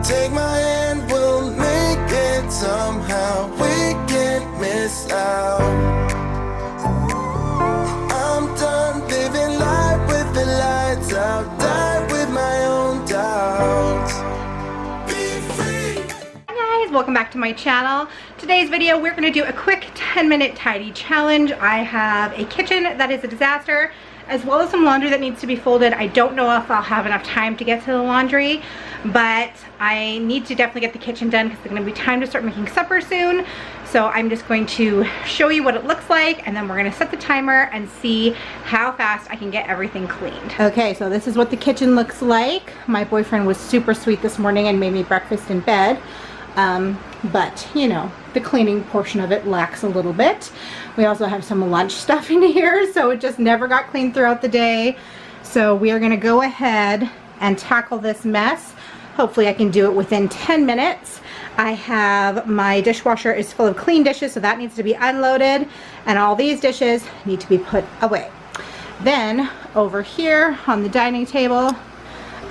Take my hand, we'll make it somehow. We can't miss out. I'm done living life with the lights out. Die with my own doubts. Be free. Hi guys, welcome back to my channel. Today's video, we're gonna do a quick 10-minute tidy challenge. I have a kitchen that is a disaster, as well as some laundry that needs to be folded. I don't know if I'll have enough time to get to the laundry, but I need to definitely get the kitchen done because it's gonna be time to start making supper soon. So I'm just going to show you what it looks like, and then we're gonna set the timer and see how fast I can get everything cleaned. Okay, so this is what the kitchen looks like. My boyfriend was super sweet this morning and made me breakfast in bed. But you know, the cleaning portion of it lacks a little bit. We also have some lunch stuff in here, so it just never got cleaned throughout the day. So we are gonna go ahead and tackle this mess. Hopefully I can do it within 10 minutes. I have, my dishwasher is full of clean dishes, so that needs to be unloaded, and all these dishes need to be put away. Then over here on the dining table,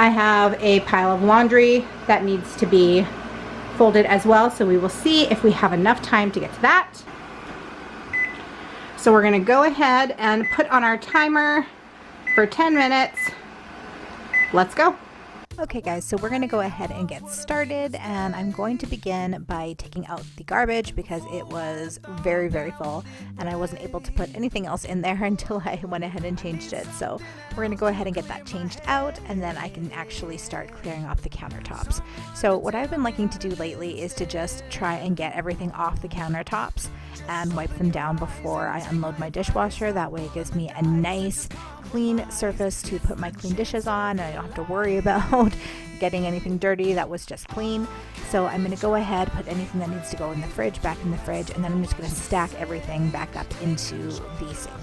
I have a pile of laundry that needs to be folded as well, so we will see if we have enough time to get to that. So we're gonna go ahead and put on our timer for 10 minutes. Let's go. Okay guys, so we're gonna go ahead and get started, and I'm going to begin by taking out the garbage because it was very, very full and I wasn't able to put anything else in there until I went ahead and changed it. So we're gonna go ahead and get that changed out, and then I can actually start clearing off the countertops. So what I've been liking to do lately is to just try and get everything off the countertops and wipe them down before I unload my dishwasher. That way it gives me a nice clean surface to put my clean dishes on, and I don't have to worry about getting anything dirty that was just clean. So I'm going to go ahead, put anything that needs to go in the fridge back in the fridge, and then I'm just going to stack everything back up into the sink.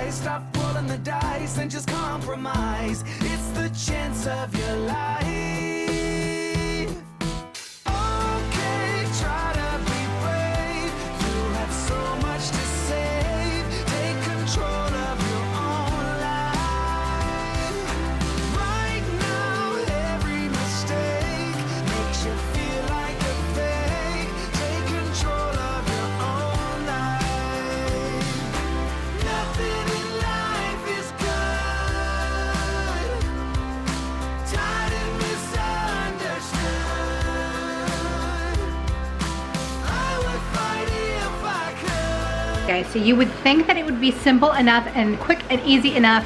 Stop rolling the dice and just compromise. It's the chance of your life. Okay, try to be brave. You have so much to save. Take control of your own life. Right now, every mistake makes you feel like a fake. Take control of your own life. Nothing in life is good. Tired and misunderstood. I would fight if I could. Guys, so you would think that it would be simple enough and quick and easy enough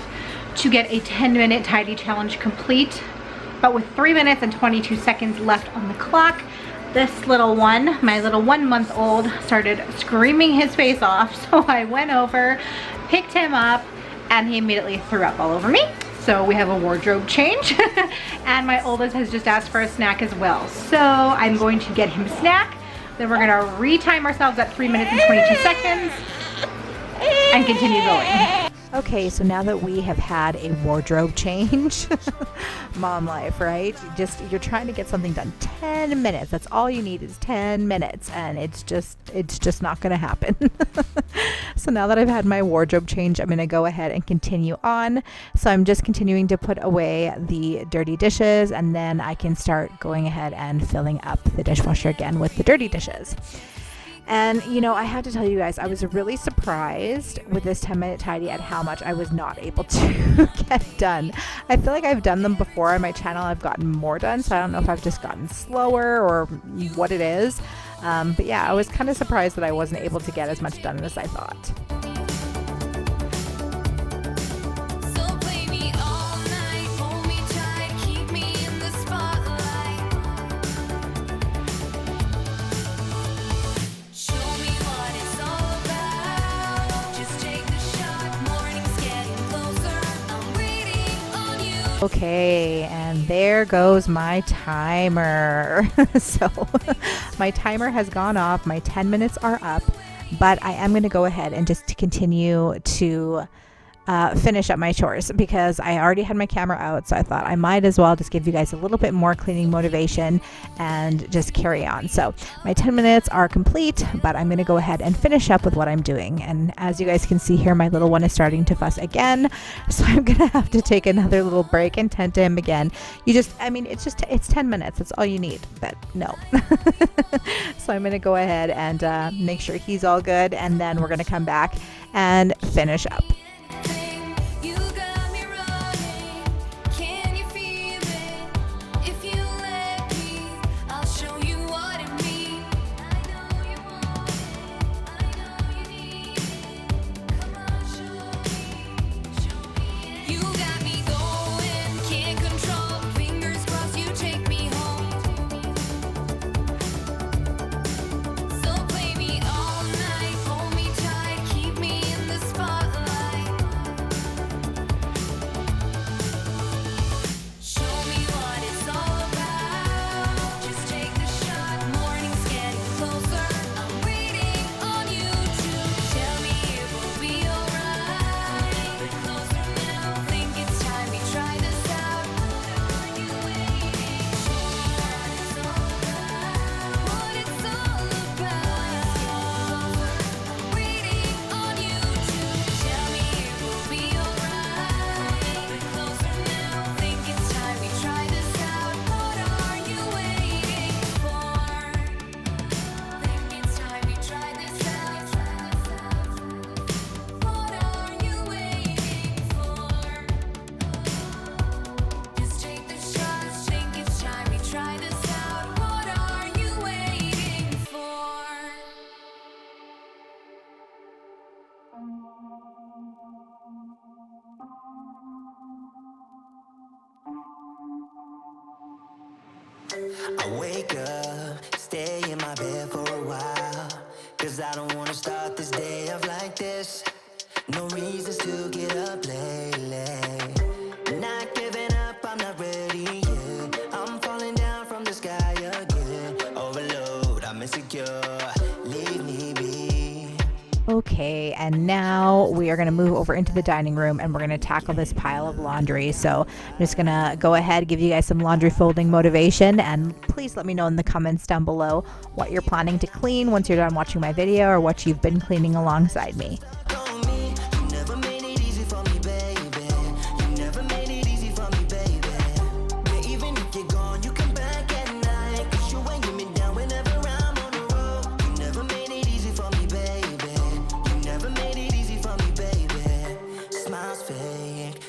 to get a 10-minute tidy challenge complete, but with 3 minutes and 22 seconds left on the clock, this little one, my little 1-month-old, started screaming his face off. So I went over, picked him up, and he immediately threw up all over me. So we have a wardrobe change. And my oldest has just asked for a snack as well. So I'm going to get him a snack. Then we're gonna retime ourselves at 3 minutes and 22 seconds and continue going. Okay, so now that we have had a wardrobe change, mom life, right? You're trying to get something done 10 minutes. That's all you need is 10 minutes, and it's just not gonna happen. So now that I've had my wardrobe change, I'm gonna go ahead and continue on. So I'm just continuing to put away the dirty dishes, and then I can start going ahead and filling up the dishwasher again with the dirty dishes. And you know, I have to tell you guys, I was really surprised with this 10-minute tidy at how much I was not able to get done. I feel like I've done them before on my channel. I've gotten more done, so I don't know if I've just gotten slower or what it is. But yeah, I was kind of surprised that I wasn't able to get as much done as I thought. So play me all night, hold me tight. Okay, and there goes my timer. So my timer has gone off. My 10 minutes are up, but I am going to go ahead and just continue to finish up my chores because I already had my camera out, so I thought I might as well just give you guys a little bit more cleaning motivation and just carry on. So my 10 minutes are complete, but I'm going to go ahead and finish up with what I'm doing. And as you guys can see here, my little one is starting to fuss again, so I'm going to have to take another little break and tend to him again. It's 10 minutes, that's all you need, but no. So I'm going to go ahead and make sure he's all good, and then we're going to come back and finish up. I wake up, stay in my bed for a while, 'cause I don't wanna start this day off like this. No reasons to get up lately. Not giving up, I'm not ready yet. I'm falling down from the sky again. Overload, I'm insecure, leave me be. Okay, and now we are going to move over into the dining room and we're going to tackle this pile of laundry. So I'm just going to go ahead, give you guys some laundry folding motivation, and please let me know in the comments down below what you're planning to clean once you're done watching my video, or what you've been cleaning alongside me.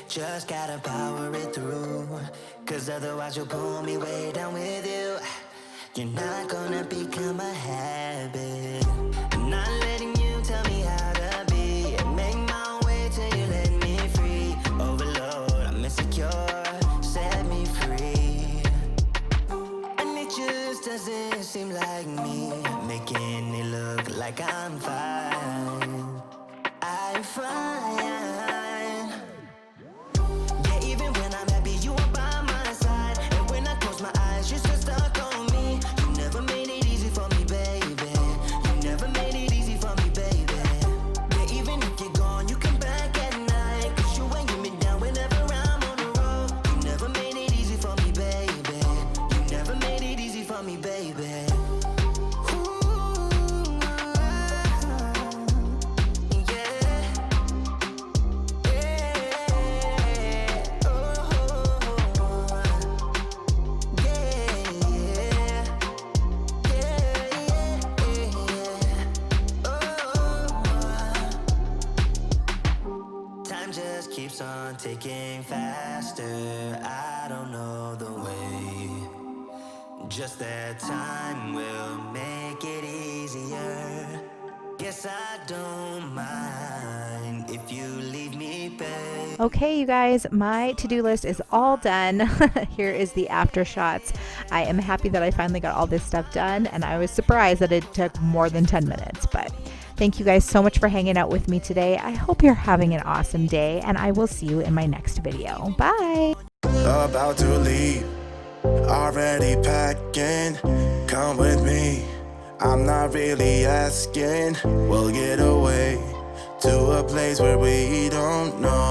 Just gotta power it through, 'cause otherwise you'll pull me way down with you. You're not gonna become a habit. I'm not letting you tell me how to be. Make my way till you let me free. Overload, I'm insecure, set me free. And it just doesn't seem like me, making it look like I'm fine. I'm fine. Keeps on ticking faster. I don't know the way. Just that time will make it easier. Guess I don't mind if you leave me, babe. Okay, you guys, my to-do list is all done. Here is the after shots. I am happy that I finally got all this stuff done, and I was surprised that it took more than 10 minutes, but thank you guys so much for hanging out with me today. I hope you're having an awesome day, and I will see you in my next video. Bye! about to leave, already packing. Come with me, I'm not really asking. We'll get away to a place where we don't know